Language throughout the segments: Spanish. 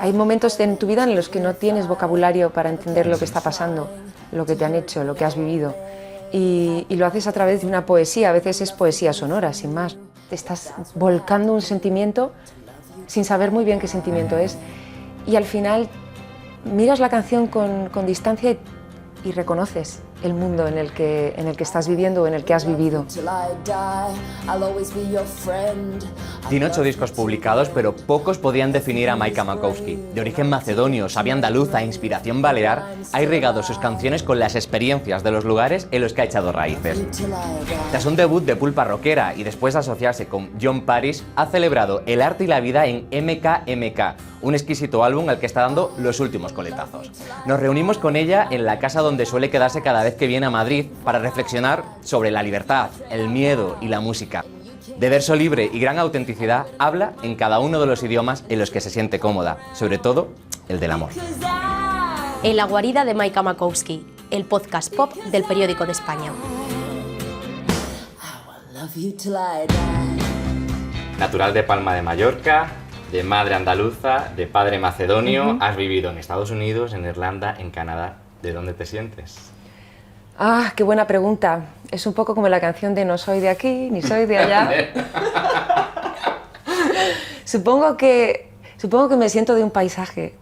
Hay momentos en tu vida en los que no tienes vocabulario para entender lo que está pasando, lo que te han hecho, lo que has vivido. Y lo haces a través de una poesía, a veces es poesía sonora, sin más. Te estás volcando un sentimiento sin saber muy bien qué sentimiento es. Y al final miras la canción con distancia y reconoces el mundo en el que estás viviendo o en el que has vivido. Tiene 8 discos publicados, pero pocos podían definir a Maika Makowski. De origen macedonio, sabia andaluza e inspiración balear, ha irrigado sus canciones con las experiencias de los lugares en los que ha echado raíces. Tras un debut de pulpa rockera y después de asociarse con John Parish, ha celebrado el arte y la vida en MKMK, un exquisito álbum al que está dando los últimos coletazos. Nos reunimos con ella en la casa donde suele quedarse cada vez que viene a Madrid para reflexionar sobre la libertad, el miedo y la música. De verso libre y gran autenticidad, habla en cada uno de los idiomas en los que se siente cómoda, sobre todo el del amor. En la guarida de Maika Makowski, el podcast pop del Periódico de España. Natural de Palma de Mallorca, de madre andaluza, de padre macedonio, has vivido en Estados Unidos, en Irlanda, en Canadá. ¿De dónde te sientes? Ah, qué buena pregunta. Es un poco como la canción de no soy de aquí, ni soy de allá. Supongo que me siento de un paisaje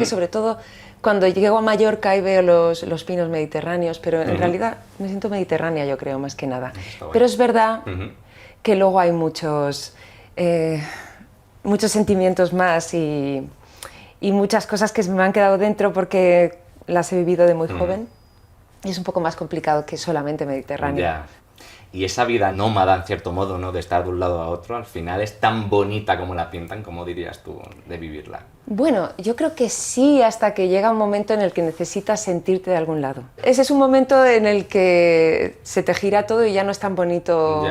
sobre todo cuando llego a Mallorca y veo los pinos mediterráneos, pero en realidad me siento mediterránea, yo creo, más que nada. Pero es verdad que luego hay muchos sentimientos más y muchas cosas que me han quedado dentro porque las he vivido de muy joven. Y es un poco más complicado que solamente Mediterráneo. Ya. Y esa vida nómada, en cierto modo, ¿no?, de estar de un lado a otro, al final es tan bonita como la pintan, como dirías tú, de vivirla. Bueno, yo creo que sí, hasta que llega un momento en el que necesitas sentirte de algún lado. Ese es un momento en el que se te gira todo y ya no es tan bonito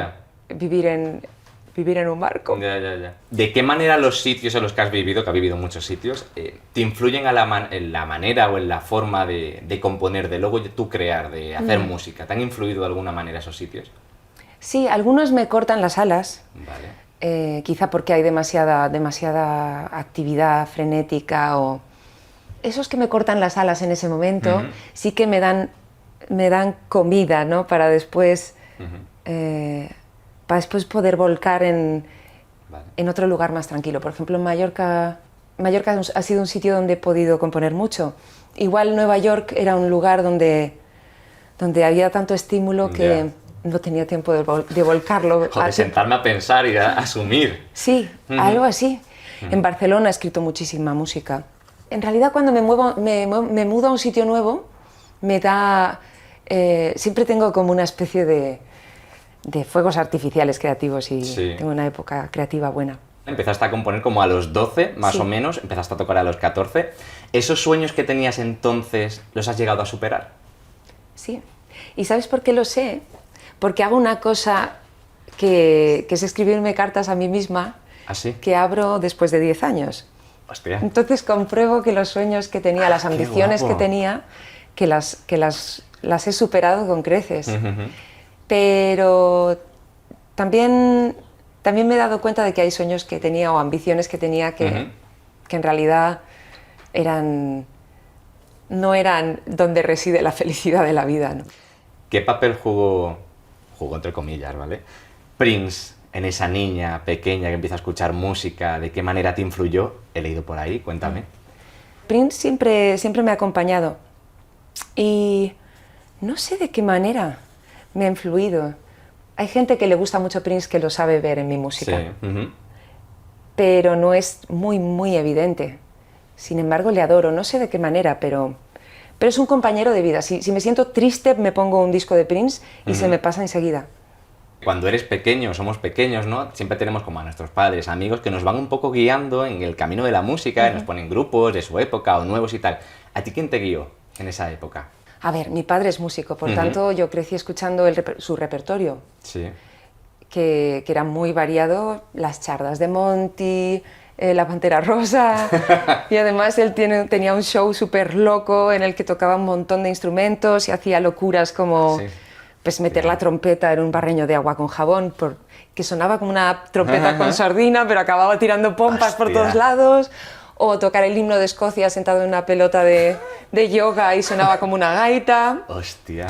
vivir en un barco. Ya. ¿De qué manera los sitios en los que has vivido, que has vivido muchos sitios, te influyen en la manera o en la forma de componer, de luego tú crear, de hacer música? ¿Te han influido de alguna manera esos sitios? Sí, algunos me cortan las alas. Vale. Quizá porque hay demasiada actividad frenética o... Esos que me cortan las alas en ese momento sí que me dan comida, ¿no?, para después... para después poder volcar en otro lugar más tranquilo. Por ejemplo, en Mallorca ha sido un sitio donde he podido componer mucho. Igual Nueva York era un lugar donde había tanto estímulo que no tenía tiempo de volcarlo. O de sentarme a pensar y a asumir. Sí, algo así. En Barcelona he escrito muchísima música. En realidad, cuando me mudo a un sitio nuevo, me da... siempre tengo como una especie de fuegos artificiales creativos y tengo una época creativa buena. Empezaste a componer como a los 12, más o menos, empezaste a tocar a los 14. ¿Esos sueños que tenías entonces los has llegado a superar? Sí. ¿Y sabes por qué lo sé? Porque hago una cosa que es escribirme cartas a mí misma, que abro después de 10 años. Hostia. Entonces compruebo que los sueños que tenía, las ambiciones que tenía, que las he superado con creces. Pero también me he dado cuenta de que hay sueños que tenía o ambiciones que tenía que en realidad no eran donde reside la felicidad de la vida, ¿no? ¿Qué papel jugó entre comillas, ¿vale?, Prince en esa niña pequeña que empieza a escuchar música? ¿De qué manera te influyó? He leído por ahí, cuéntame. Prince siempre me ha acompañado y no sé de qué manera me ha influido. Hay gente que le gusta mucho Prince que lo sabe ver en mi música, pero no es muy evidente. Sin embargo, le adoro, no sé de qué manera, pero es un compañero de vida. Si me siento triste, me pongo un disco de Prince y se me pasa enseguida. Cuando eres pequeño, somos pequeños, ¿no? Siempre tenemos como a nuestros padres, amigos, que nos van un poco guiando en el camino de la música, nos ponen grupos de su época o nuevos y tal. ¿A ti quién te guió en esa época? A ver, mi padre es músico, por tanto yo crecí escuchando su repertorio, que era muy variado, las chardas de Monty, la Pantera Rosa, y además él tenía un show súper loco en el que tocaba un montón de instrumentos y hacía locuras como pues meter la trompeta en un barreño de agua con jabón, que sonaba como una trompeta con sardina, pero acababa tirando pompas por todos lados, o tocar el himno de Escocia sentado en una pelota de yoga y sonaba como una gaita. Hostia.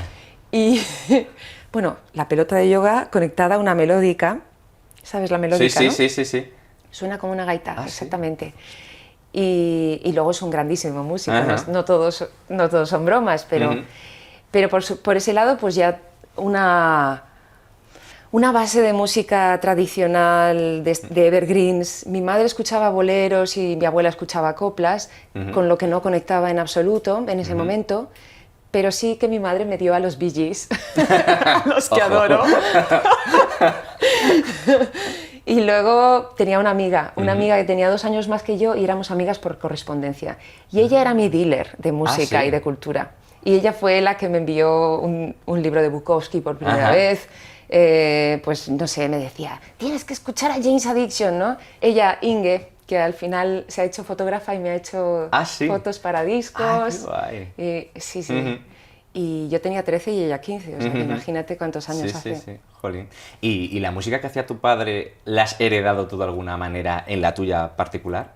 Y bueno, la pelota de yoga conectada a una melódica, ¿sabes la melódica, Sí, no? sí. Suena como una gaita, exactamente. ¿Sí? Y luego es un grandísimo músico, no todos son bromas, pero por ese lado pues ya una base de música tradicional, de evergreens. Mi madre escuchaba boleros y mi abuela escuchaba coplas, con lo que no conectaba en absoluto en ese momento, pero sí que mi madre me dio a los Bee Gees, los que adoro. Y luego tenía una amiga que tenía 2 años más que yo y éramos amigas por correspondencia. Y ella era mi dealer de música y de cultura. Y ella fue la que me envió un libro de Bukowski por primera vez. Pues no sé, me decía, tienes que escuchar a Jane's Addiction, ¿no? Ella, Inge, que al final se ha hecho fotógrafa y me ha hecho fotos para discos. Qué guay. Y, sí. Y yo tenía 13 y ella 15, o sea, que imagínate cuántos años hace. Sí, jolín. ¿Y la música que hacía tu padre, la has heredado tú de alguna manera en la tuya particular?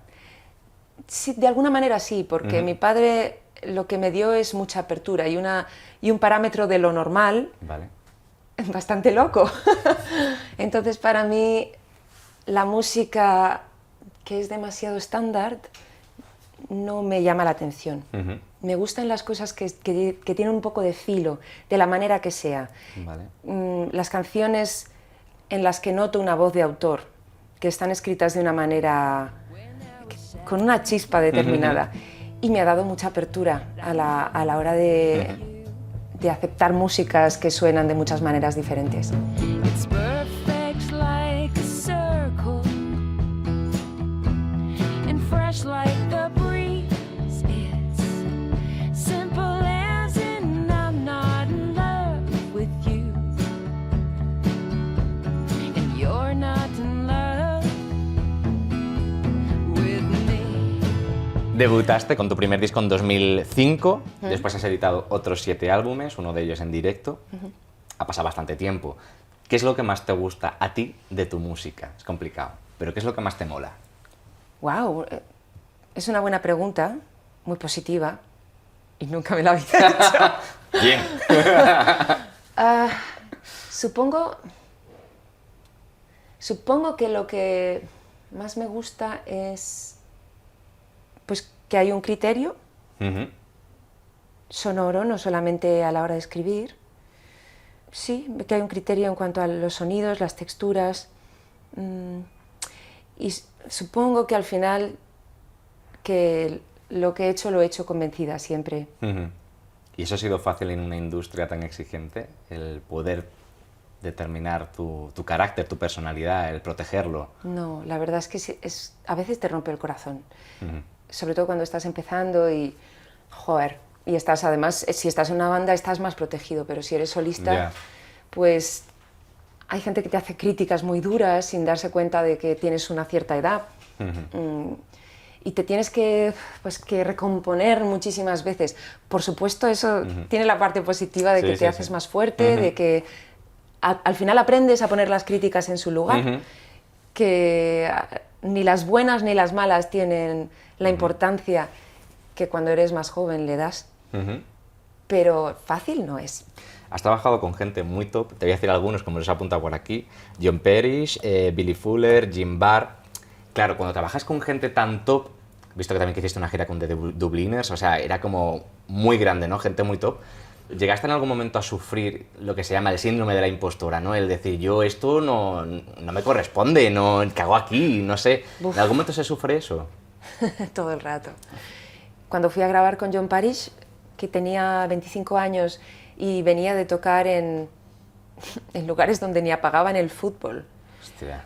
Sí, de alguna manera sí, porque mi padre lo que me dio es mucha apertura y un parámetro de lo normal. Vale. Bastante loco. Entonces, para mí, la música que es demasiado estándar no me llama la atención. Me gustan las cosas que tienen un poco de filo, de la manera que sea. Vale. Las canciones en las que noto una voz de autor, que están escritas de una manera, con una chispa determinada. Y me ha dado mucha apertura a la hora de aceptar músicas que suenan de muchas maneras diferentes. Debutaste con tu primer disco en 2005, después has editado otros 7 álbumes, uno de ellos en directo. Ha pasado bastante tiempo. ¿Qué es lo que más te gusta a ti de tu música? Es complicado, pero ¿qué es lo que más te mola? Wow, es una buena pregunta, muy positiva, y nunca me la había hecho. Bien. Supongo que lo que más me gusta es pues que hay un criterio sonoro, no solamente a la hora de escribir. Sí, que hay un criterio en cuanto a los sonidos, las texturas. Y supongo que al final que lo que he hecho lo he hecho convencida siempre. ¿Y eso ha sido fácil en una industria tan exigente? El poder determinar tu carácter, tu personalidad, el protegerlo. No, la verdad es que a veces te rompe el corazón. Sobre todo cuando estás empezando y, joder, y estás además, si estás en una banda estás más protegido, pero si eres solista, pues hay gente que te hace críticas muy duras sin darse cuenta de que tienes una cierta edad. Y te tienes que recomponer muchísimas veces. Por supuesto, eso tiene la parte positiva de que te haces más fuerte, de que al final aprendes a poner las críticas en su lugar, que ni las buenas ni las malas tienen la importancia que cuando eres más joven le das, pero fácil no es. Has trabajado con gente muy top, te voy a decir algunos como los he apuntado por aquí, John Parrish, Billy Fuller, Jim Barr. Claro, cuando trabajas con gente tan top, visto que también hiciste una gira con The Dubliners, o sea, era como muy grande, ¿no? Gente muy top. ¿Llegaste en algún momento a sufrir lo que se llama el síndrome de la impostora, ¿no? El decir, yo esto no me corresponde, no, ¿qué hago aquí? No sé. Uf. ¿En algún momento se sufre eso? Todo el rato. Cuando fui a grabar con John Parrish, que tenía 25 años y venía de tocar en lugares donde ni apagaban el fútbol. Hostia.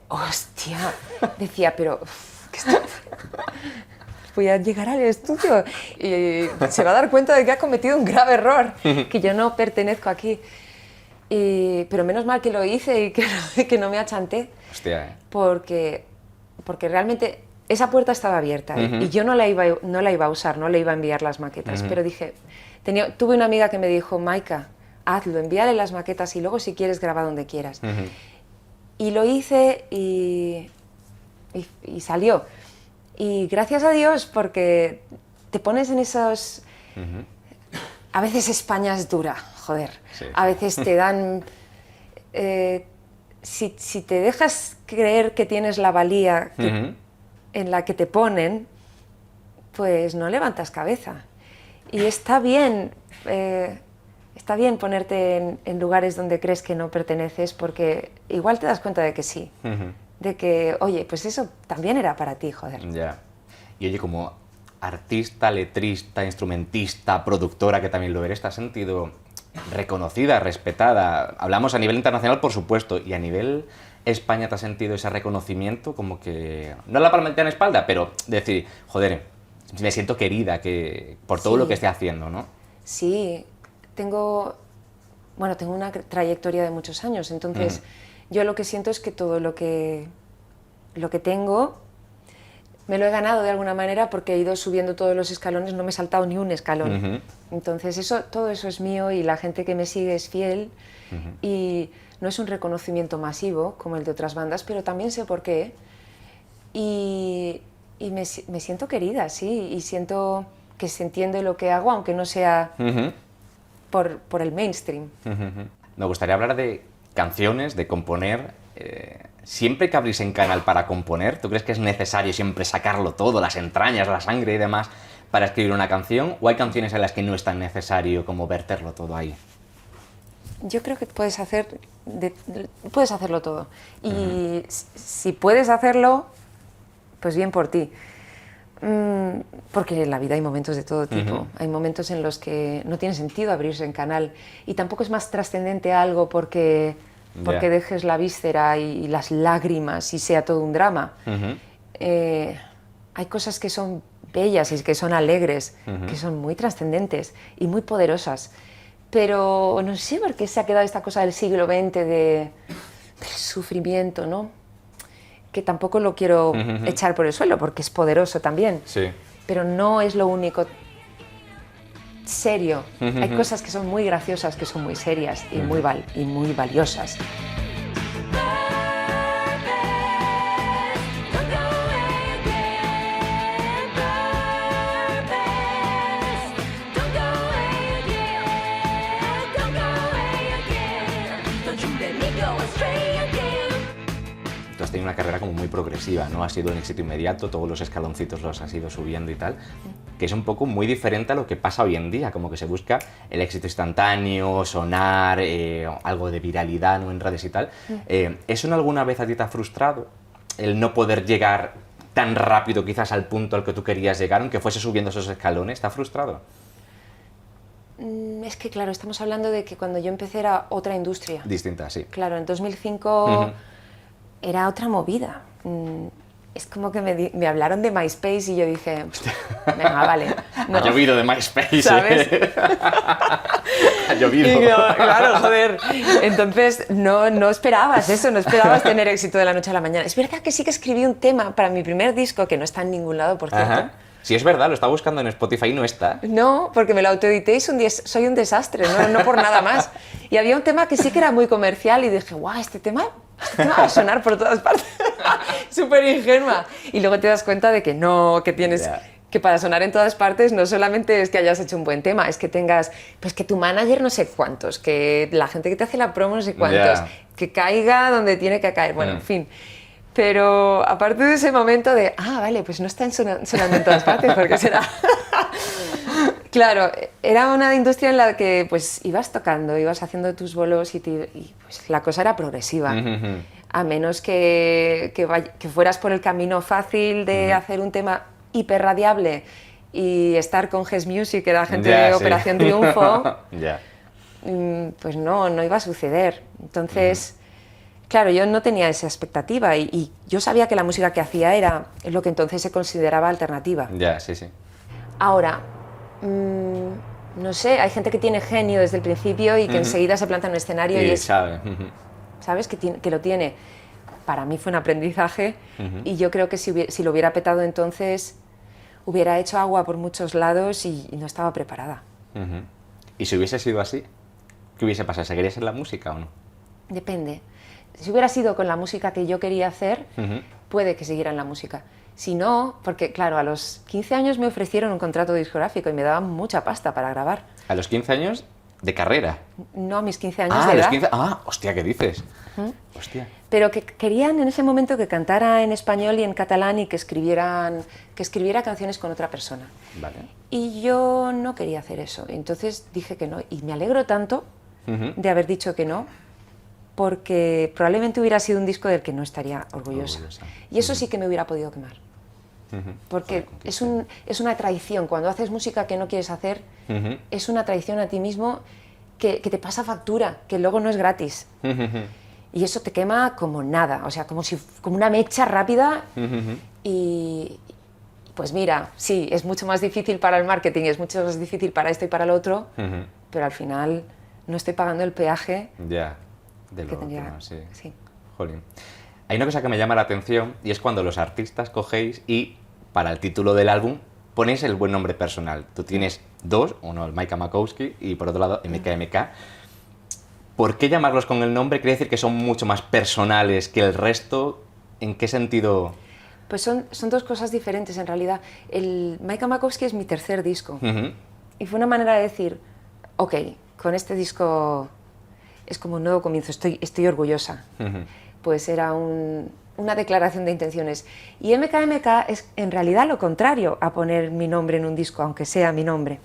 Hostia. Decía, pero... ¿qué está? Voy a llegar al estudio y se va a dar cuenta de que ha cometido un grave error, que yo no pertenezco aquí. Pero menos mal que lo hice y que no me achanté. Hostia, porque realmente esa puerta estaba abierta y yo no la iba a usar, no le iba a enviar las maquetas, pero dije, tuve una amiga que me dijo, Maika, hazlo, envíale las maquetas y luego si quieres graba donde quieras. Ujú. Y lo hice y salió. Y gracias a Dios, porque te pones en esos... Ujú. A veces España es dura, joder. Sí. A veces te dan... si te dejas creer que tienes la valía Ujú. en la que te ponen, pues no levantas cabeza. Y está bien ponerte en lugares donde crees que no perteneces, porque igual te das cuenta de que sí. Ujú. De que, oye, pues eso también era para ti, joder. Ya. Y oye, como artista, letrista, instrumentista, productora, que también lo eres, ¿te has sentido reconocida, respetada? Hablamos a nivel internacional, por supuesto, y a nivel España, ¿te has sentido ese reconocimiento? Como que, no la palmadita en la espalda, pero decir, joder, me siento querida por todo Sí. lo que esté haciendo, ¿no? Sí, tengo una trayectoria de muchos años, entonces yo lo que siento es que todo lo que tengo me lo he ganado de alguna manera porque he ido subiendo todos los escalones, no me he saltado ni un escalón. Ujú. Entonces todo eso es mío y la gente que me sigue es fiel y no es un reconocimiento masivo como el de otras bandas, pero también sé por qué y me siento querida, sí, y siento que se entiende lo que hago, aunque no sea Ujú. por el mainstream. Ujú. Me gustaría hablar de canciones, de componer. Siempre que abrís en canal para componer, ¿tú crees que es necesario siempre sacarlo todo, las entrañas, la sangre y demás, para escribir una canción? ¿O hay canciones en las que no es tan necesario como verterlo todo ahí? Yo creo que puedes hacerlo todo. Y si puedes hacerlo, pues bien por ti. Porque en la vida hay momentos de todo tipo. Hay momentos en los que no tiene sentido abrirse en canal y tampoco es más trascendente algo porque Ya. dejes la víscera y las lágrimas y sea todo un drama. Hay cosas que son bellas y que son alegres, que son muy trascendentes y muy poderosas. Pero no sé por qué se ha quedado esta cosa del siglo XX del sufrimiento, ¿no? Que tampoco lo quiero echar por el suelo, porque es poderoso también. Sí. Pero no es lo único serio. Hay cosas que son muy graciosas, que son muy serias y muy valiosas. Tú has tenido una carrera como muy progresiva, ¿no? Ha sido un éxito inmediato, todos los escaloncitos los has ido subiendo y tal, que es un poco muy diferente a lo que pasa hoy en día, como que se busca el éxito instantáneo, sonar, algo de viralidad, ¿no? En redes y tal. ¿Eso en alguna vez a ti te ha frustrado? El no poder llegar tan rápido quizás al punto al que tú querías llegar, aunque fuese subiendo esos escalones, ¿te ha frustrado? Es que, claro, estamos hablando de que cuando yo empecé era otra industria. Distinta, sí. Claro, en 2005 era otra movida. Es como que me hablaron de MySpace y yo dije, venga, vale. No. Ha llovido de MySpace, ¿sabes? Ha llovido. Y claro, joder. Entonces no esperabas eso, no esperabas tener éxito de la noche a la mañana. Es verdad que sí que escribí un tema para mi primer disco, que no está en ningún lado, por cierto. Ajá. Sí, es verdad, lo estaba buscando en Spotify y no está. No, porque me lo autoedité y soy un desastre, no por nada más. Y había un tema que sí que era muy comercial y dije, guau, este tema va a sonar por todas partes. Súper ingenua. Y luego te das cuenta de que no, que tienes... Ya. Que para sonar en todas partes no solamente es que hayas hecho un buen tema, es que tengas, pues que tu manager no sé cuántos, que la gente que te hace la promo no sé cuántos, Ya. que caiga donde tiene que caer, bueno, en fin. Pero aparte de ese momento de, vale, pues no están sonando en todas partes, porque será... Claro, era una industria en la que pues ibas tocando, ibas haciendo tus bolos y pues, la cosa era progresiva. A menos que fueras por el camino fácil de hacer un tema hiperradiable y estar con Ges Music, que era gente Ya, de sí. Operación Triunfo, Ya. pues no iba a suceder. Entonces... Claro, yo no tenía esa expectativa y yo sabía que la música que hacía era lo que entonces se consideraba alternativa. Ya, sí, sí. Ahora, no sé, hay gente que tiene genio desde el principio y que enseguida se planta en un escenario y es, sabe. ¿sabes? Que lo tiene. Para mí fue un aprendizaje y yo creo que si lo hubiera petado entonces hubiera hecho agua por muchos lados y no estaba preparada. ¿Y si hubiese sido así? ¿Qué hubiese pasado? ¿Seguirías en la música o no? Depende. Si hubiera sido con la música que yo quería hacer, puede que siguiera en la música. Si no, porque claro, a los 15 años me ofrecieron un contrato discográfico y me daban mucha pasta para grabar. ¿A los 15 años de carrera? No, a mis 15 años Ah, de a los edad. 15... Ah, hostia, ¿qué dices? Hostia. Pero que querían en ese momento que cantara en español y en catalán y que escribiera canciones con otra persona. Vale. Y yo no quería hacer eso. Entonces dije que no. Y me alegro tanto de haber dicho que no, porque probablemente hubiera sido un disco del que no estaría orgullosa. Y eso sí que me hubiera podido quemar. Porque es una traición. Cuando haces música que no quieres hacer, es una traición a ti mismo que te pasa factura, que luego no es gratis. Y eso te quema como nada, o sea, como una mecha rápida. Y pues mira, sí, es mucho más difícil para el marketing, es mucho más difícil para esto y para lo otro, pero al final no estoy pagando el peaje Ya, de que lo tendría. que no, sí. Sí. Jolín. Hay una cosa que me llama la atención y es cuando los artistas cogéis y para el título del álbum ponéis el buen nombre personal. Tú tienes dos, uno el Maika Makowski y por otro lado MKMK. ¿Por qué llamarlos con el nombre? ¿Quiere decir que son mucho más personales que el resto? ¿En qué sentido? Pues son dos cosas diferentes en realidad. El Maika Makowski es mi tercer disco y fue una manera de decir, ok, con este disco es como un nuevo comienzo, estoy orgullosa. Pues era una declaración de intenciones. Y MKMK es en realidad lo contrario a poner mi nombre en un disco, aunque sea mi nombre.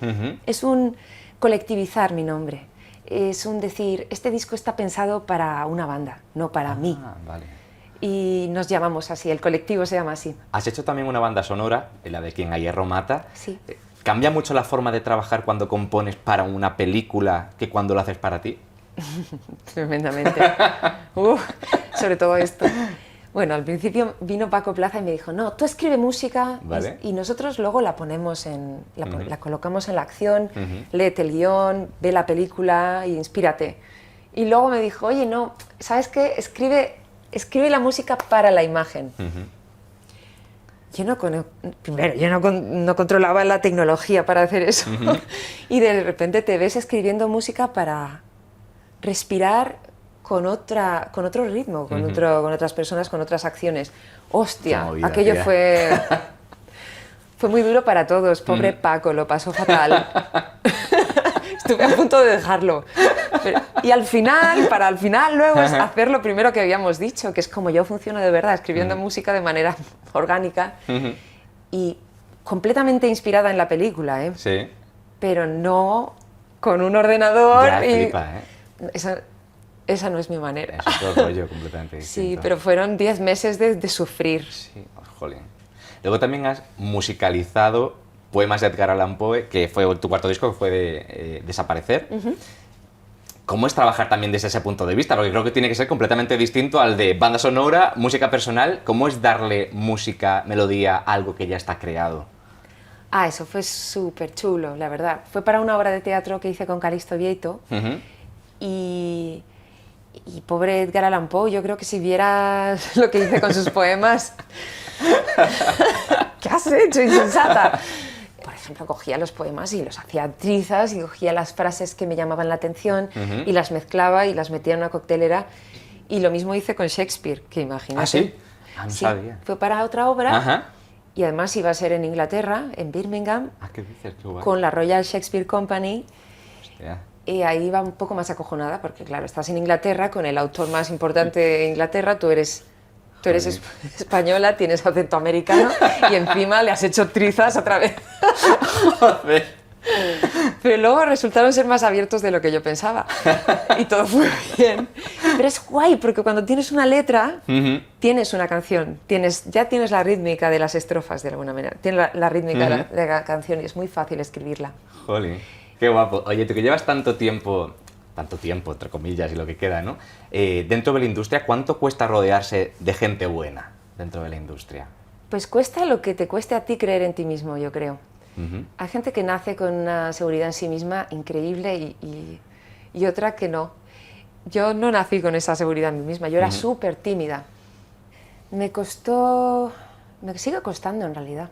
Es un colectivizar mi nombre. Es un decir, este disco está pensado para una banda, no para mí. Vale. Y nos llamamos así, el colectivo se llama así. Has hecho también una banda sonora, la de Quien a hierro mata. Sí. ¿Cambia mucho la forma de trabajar cuando compones para una película que cuando lo haces para ti? Tremendamente. Sobre todo esto. Bueno, al principio vino Paco Plaza y me dijo, no, tú escribe música. Vale. Y nosotros luego la ponemos la colocamos en la acción, léete el guión, ve la película y inspírate. Y luego me dijo, oye, no, ¿sabes qué? Escribe la música para la imagen. Yo no controlaba la tecnología para hacer eso. Y de repente te ves escribiendo música para respirar con otro ritmo, con otras personas, con otras acciones. Hostia, movida, aquello tía. fue muy duro para todos. Pobre Paco, lo pasó fatal. Estuve a punto de dejarlo. Y al final luego es hacer lo primero que habíamos dicho, que es como yo funciono de verdad, escribiendo música de manera orgánica y completamente inspirada en la película, ¿eh? Sí. Pero no con un ordenador. Ya, y flipa, ¿eh? Esa no es mi manera. Es otro rollo completamente distinto. Sí, pero fueron 10 meses de sufrir. Sí, jolín. Luego también has musicalizado poemas de Edgar Allan Poe, que fue tu cuarto disco, que fue de Desaparecer. ¿Cómo es trabajar también desde ese punto de vista? Porque creo que tiene que ser completamente distinto al de banda sonora, música personal. ¿Cómo es darle música, melodía a algo que ya está creado? Ah, eso fue súper chulo, la verdad. Fue para una obra de teatro que hice con Calixto Vieito. Y pobre Edgar Allan Poe, yo creo que si vieras lo que hice con sus poemas... ¿Qué has hecho, insensata? Por ejemplo, cogía los poemas y los hacía trizas y cogía las frases que me llamaban la atención y las mezclaba y las metía en una coctelera. Y lo mismo hice con Shakespeare, que imagínate. ¿Ah, sí? Ah, no sabía. Fue para otra obra. Ajá. Y además iba a ser en Inglaterra, en Birmingham, ¿Qué dices? Qué guay. con la Royal Shakespeare Company. Hostia. Y ahí iba un poco más acojonada, porque claro, estás en Inglaterra con el autor más importante de Inglaterra, tú eres española, tienes acento americano y encima le has hecho trizas otra vez. Joder. Pero luego resultaron ser más abiertos de lo que yo pensaba y todo fue bien. Pero es guay porque cuando tienes una letra, tienes una canción, ya tienes la rítmica de las estrofas de alguna manera, tienes la rítmica de la canción y es muy fácil escribirla. Jolín, qué guapo. Oye, tú que llevas tanto tiempo, entre comillas, y lo que queda, ¿no? Dentro de la industria, ¿cuánto cuesta rodearse de gente buena dentro de la industria? Pues cuesta lo que te cueste a ti creer en ti mismo, yo creo. Hay gente que nace con una seguridad en sí misma increíble y otra que no. Yo no nací con esa seguridad en mí misma, yo era súper tímida. Me sigue costando en realidad,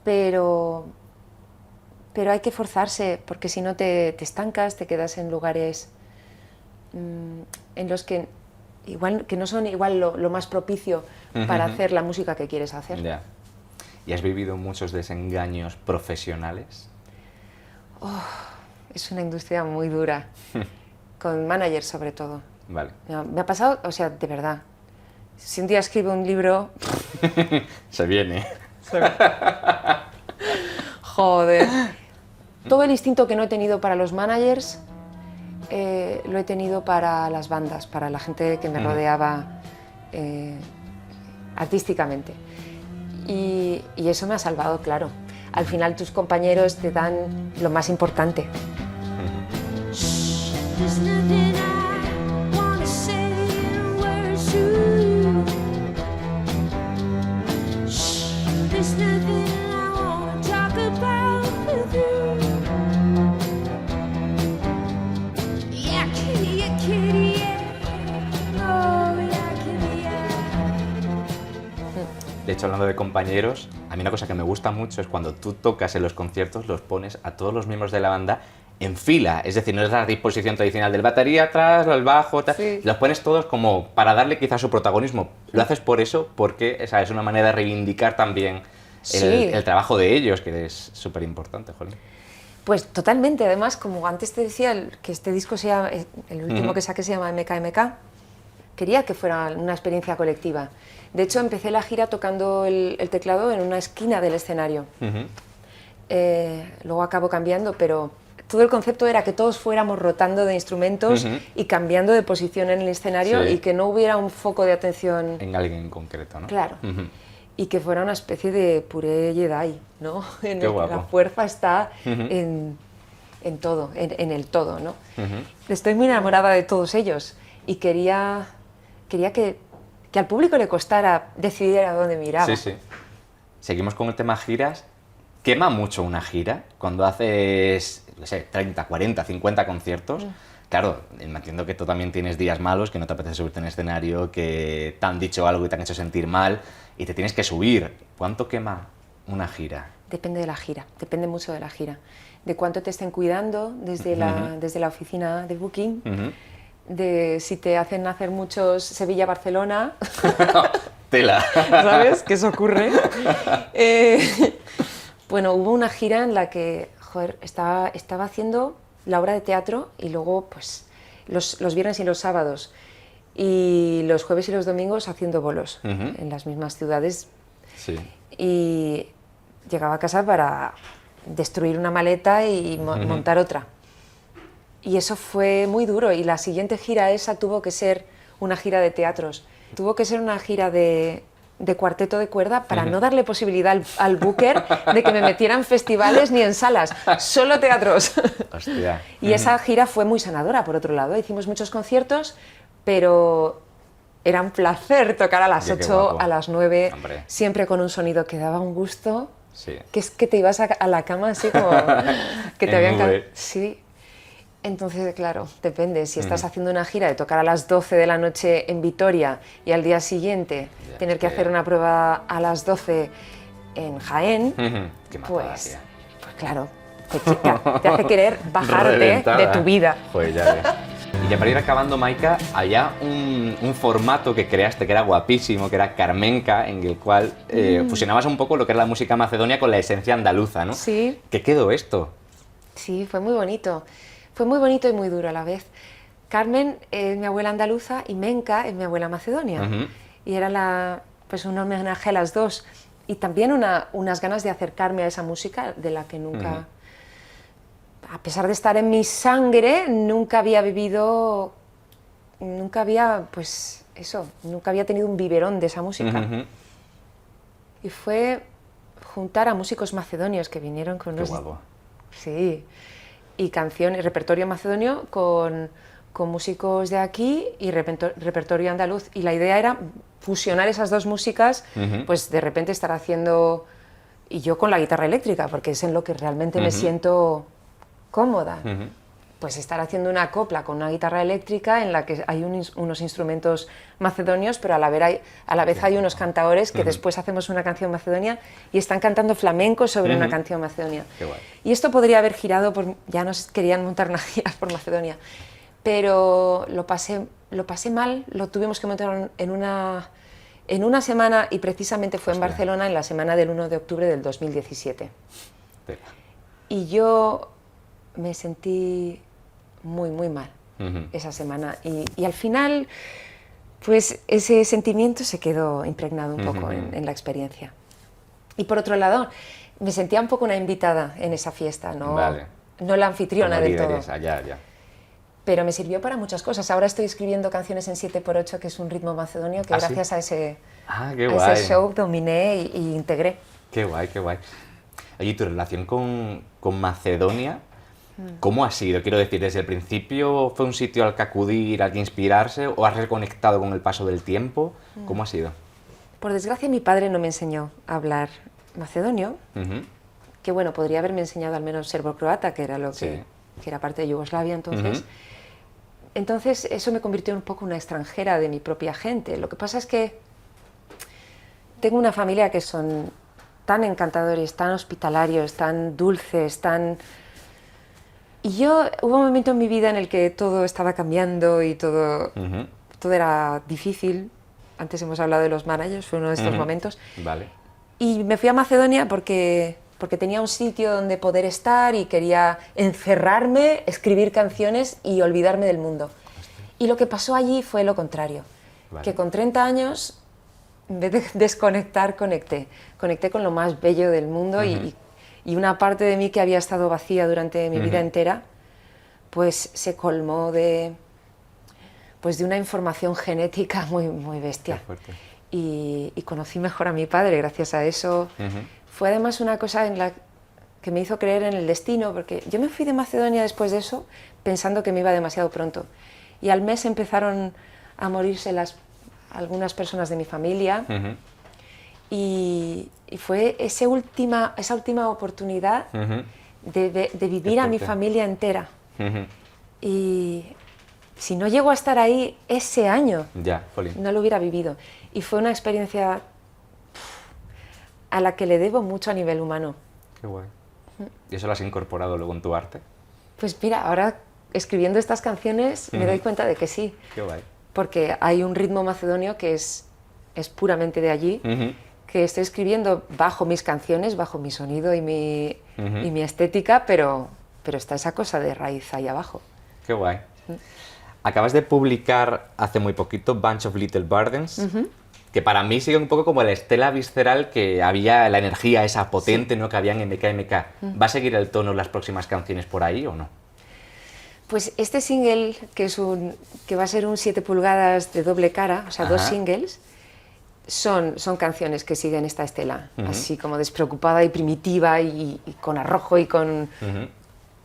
pero pero hay que forzarse, porque si no te estancas, te quedas en lugares en los que igual que no son igual lo más propicio para hacer la música que quieres hacer. Ya. ¿Y has vivido muchos desengaños profesionales? Es una industria muy dura, con managers sobre todo. Vale. Me ha pasado, o sea, de verdad, si un día escribo un libro... Se viene. Joder. Todo el instinto que no he tenido para los managers, lo he tenido para las bandas, para la gente que me rodeaba artísticamente. Y eso me ha salvado, claro. Al final tus compañeros te dan lo más importante. De hecho, hablando de compañeros, a mí una cosa que me gusta mucho es cuando tú tocas en los conciertos, los pones a todos los miembros de la banda en fila. Es decir, no es la disposición tradicional del batería atrás, el bajo, tal. Sí. Los pones todos como para darle quizás su protagonismo. ¿Lo haces por eso? Porque esa es una manera de reivindicar también el trabajo de ellos, que es súper importante, jolín. Pues totalmente. Además, como antes te decía, que este disco se llama, el último que saqué se llama MKMK, quería que fuera una experiencia colectiva. De hecho, empecé la gira tocando el teclado en una esquina del escenario. Luego acabo cambiando, pero todo el concepto era que todos fuéramos rotando de instrumentos y cambiando de posición en el escenario y que no hubiera un foco de atención... En alguien en concreto, ¿no? Claro. Y que fuera una especie de puré Jedi, ¿no? En Qué el guapo. que la fuerza está en todo, en el todo, ¿no? Estoy muy enamorada de todos ellos y quería que al público le costara decidir a dónde miraba. Sí, sí. Seguimos con el tema giras. ¿Quema mucho una gira cuando haces, no sé, 30, 40, 50 conciertos? Claro, entiendo que tú también tienes días malos, que no te apetece subirte en escenario, que te han dicho algo y te han hecho sentir mal y te tienes que subir. ¿Cuánto quema una gira? Depende de la gira, depende mucho de la gira. De cuánto te estén cuidando desde la oficina de booking, de si te hacen hacer muchos Sevilla-Barcelona. Tela. ¿Sabes? Que eso ocurre. Bueno, hubo una gira en la que, joder, estaba haciendo la obra de teatro y luego, pues, los viernes y los sábados y los jueves y los domingos haciendo bolos en las mismas ciudades. Sí. Y llegaba a casa para destruir una maleta y montar otra. Y eso fue muy duro, y la siguiente gira esa tuvo que ser una gira de teatros. Tuvo que ser una gira de cuarteto de cuerda para no darle posibilidad al booker de que me metiera en festivales ni en salas, solo teatros. Hostia. Y esa gira fue muy sanadora, por otro lado. Hicimos muchos conciertos, pero era un placer tocar a las 8, a las 9, Hombre. siempre con un sonido que daba un gusto, Sí. que es que te ibas a la cama así como que te En habían... nube. Sí. Entonces, claro, depende. Si estás haciendo una gira de tocar a las 12 de la noche en Vitoria y al día siguiente Ya, tener que hacer una prueba a las 12 en Jaén, Qué matada, pues tía. claro, te hace querer bajarte Reventada. de tu vida. Pues ya ves. Y ya para ir acabando, Maika, había un formato que creaste que era guapísimo, que era Carmenca, en el cual fusionabas un poco lo que es la música macedonia con la esencia andaluza, ¿no? Sí. ¿Qué quedó esto? Sí, fue muy bonito. Fue muy bonito y muy duro a la vez. Carmen es mi abuela andaluza y Menca es mi abuela macedonia. Y era pues un homenaje a las dos. Y también unas ganas de acercarme a esa música de la que nunca, a pesar de estar en mi sangre, nunca había vivido, nunca había, pues eso, nunca había tenido un biberón de esa música. Y fue juntar a músicos macedonios que vinieron con Qué unos... guapo. Sí. Y canciones, repertorio macedonio con músicos de aquí y repertorio andaluz. Y la idea era fusionar esas dos músicas, pues de repente estar haciendo... Y yo con la guitarra eléctrica, porque es en lo que realmente me siento cómoda. pues estar haciendo una copla con una guitarra eléctrica en la que hay unos instrumentos macedonios, pero a la vez hay unos cantaores que después hacemos una canción macedonia y están cantando flamenco sobre una canción macedonia. Qué guay. Y esto podría haber girado, ya nos querían montar una gira por Macedonia, pero lo pasé mal, lo tuvimos que montar en una semana y precisamente fue en Barcelona en la semana del 1 de octubre del 2017. Y yo me sentí muy, muy mal esa semana y al final pues ese sentimiento se quedó impregnado un poco en la experiencia. Y por otro lado, me sentía un poco una invitada en esa fiesta, no la anfitriona del todo. Ya. Pero me sirvió para muchas cosas. Ahora estoy escribiendo canciones en 7x8, que es un ritmo macedonio que gracias a ese show dominé y integré. Qué guay. Oye, ¿tu relación con Macedonia, cómo ha sido? Quiero decir, ¿desde el principio fue un sitio al que acudir, al que inspirarse, o has reconectado con el paso del tiempo? ¿Cómo ha sido? Por desgracia, mi padre no me enseñó a hablar macedonio, que bueno, podría haberme enseñado al menos serbo-croata, que era que era parte de Yugoslavia entonces. Entonces, eso me convirtió un poco en una extranjera de mi propia gente. Lo que pasa es que tengo una familia que son tan encantadores, tan hospitalarios, tan dulces, Y hubo un momento en mi vida en el que todo estaba cambiando y todo era difícil. Antes hemos hablado de los managers, fue uno de estos momentos. Vale. Y me fui a Macedonia porque tenía un sitio donde poder estar y quería encerrarme, escribir canciones y olvidarme del mundo. Y lo que pasó allí fue lo contrario, que con 30 años, en vez de desconectar, conecté con lo más bello del mundo y una parte de mí que había estado vacía durante mi vida entera, pues se colmó de una información genética muy, muy bestia. Y conocí mejor a mi padre gracias a eso. Fue además una cosa que me hizo creer en el destino, porque yo me fui de Macedonia después de eso pensando que me iba demasiado pronto. Y al mes empezaron a morirse algunas personas de mi familia. Y fue esa última oportunidad de vivir a mi familia entera. Y si no llego a estar ahí ese año, no lo hubiera vivido. Y fue una experiencia a la que le debo mucho a nivel humano. Qué guay. ¿Y eso lo has incorporado luego en tu arte? Pues mira, ahora escribiendo estas canciones me doy cuenta de que sí. Qué guay. Porque hay un ritmo macedonio que es puramente de allí, que estoy escribiendo bajo mis canciones, bajo mi sonido y mi estética, pero está esa cosa de raíz ahí abajo. Qué guay. Acabas de publicar hace muy poquito Bunch of Little Burdens, que para mí sigue un poco como la estela visceral que había, la energía esa potente, ¿no?, que había en MK. ¿Va a seguir el tono las próximas canciones por ahí o no? Pues este single, que va a ser un 7 pulgadas de doble cara, o sea, 2 singles, son canciones que siguen esta estela, así como despreocupada y primitiva y con arrojo y con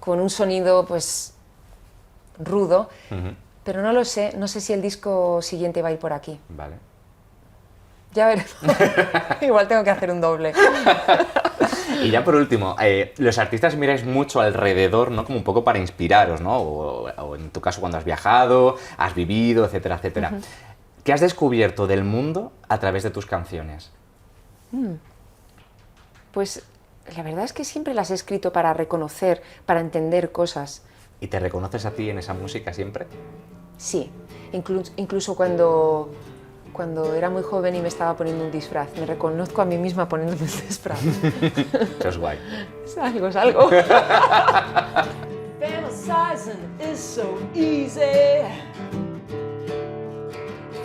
un sonido pues rudo, pero no lo sé, no sé si el disco siguiente va a ir por aquí. Vale. Ya veremos. Igual tengo que hacer un doble. Y ya por último, los artistas miráis mucho alrededor, ¿no?, como un poco para inspiraros, ¿no? O en tu caso cuando has viajado, has vivido, etcétera, etcétera. ¿Qué has descubierto del mundo a través de tus canciones? Pues la verdad es que siempre las he escrito para reconocer, para entender cosas. ¿Y te reconoces a ti en esa música siempre? Sí, incluso cuando era muy joven y me estaba poniendo un disfraz, me reconozco a mí misma poniéndome un disfraz. Eso es guay. Es algo. Fantasizing is so easy.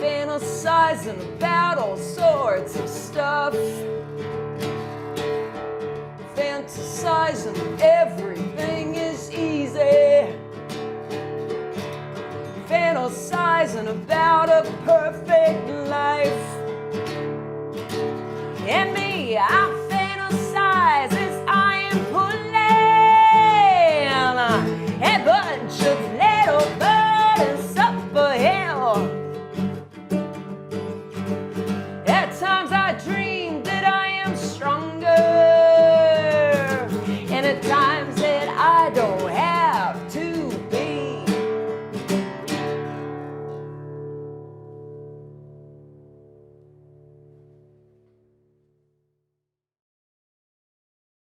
Fantasizing about all sorts of stuff. Fantasizing everything is easy. Fantasizing about a perfect life. And me, I fantasize as I am pulling a bunch of little burdens up a hill. At times I dream that I am stronger, and at times that I don't